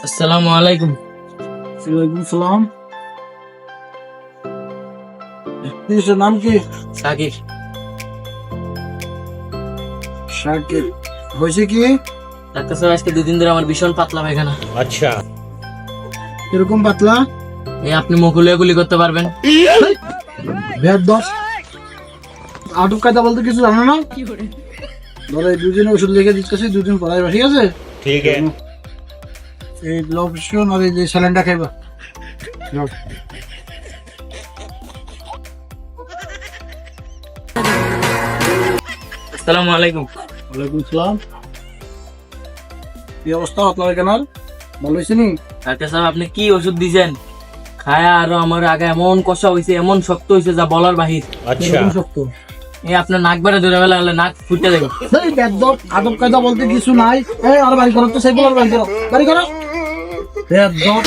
আসসালামু আলাইকুম। ওয়ালাইকুম সালাম। আপনার নাম কি? সাকিব। শাকিব। হয়েছে কি? ডাক্তার স্যার, আজকে 2 দিন ধরে আমার ভীষণ পাতলা পায়খানা। अच्छा এরকম পাতলা? এই আপনি মুখ গুলি করতে পারবেন? ভেদ দশ আটক কায়দা বলতে কিছু জানো না? ধরো এই 2 দিন ওষুধ লিখে দিচ্ছি, 2 দিন পরে আসবা, ঠিক আছে? ठीक है এই লোকেশন আর এই যে স্যালাইনটা খাইবা। যাও। আসসালামু আলাইকুম। ওয়ালাইকুম সালাম। কি অবস্থা আপনার কেনার? ভালো হয়েছে নি? ডাক্তার সাহেব, আপনি কি ওষুধ দিয়েছেন? খায়া আরো আমার আগে এমন কষা হয়েছে, এমন শক্ত হয়েছে যা বলার বাহির। अच्छा এরকম শক্ত? এই আপনার নাক বেড়ে ধরে ফেলা হলে নাক ফুটে দেবে। এই বেদ্যপ আদব কায়দা বলতে কিছু নাই। এই আর বাড়ি করো তো, সেই বলার বাড়ি করো, বাড়ি করো। বেদ্যপ।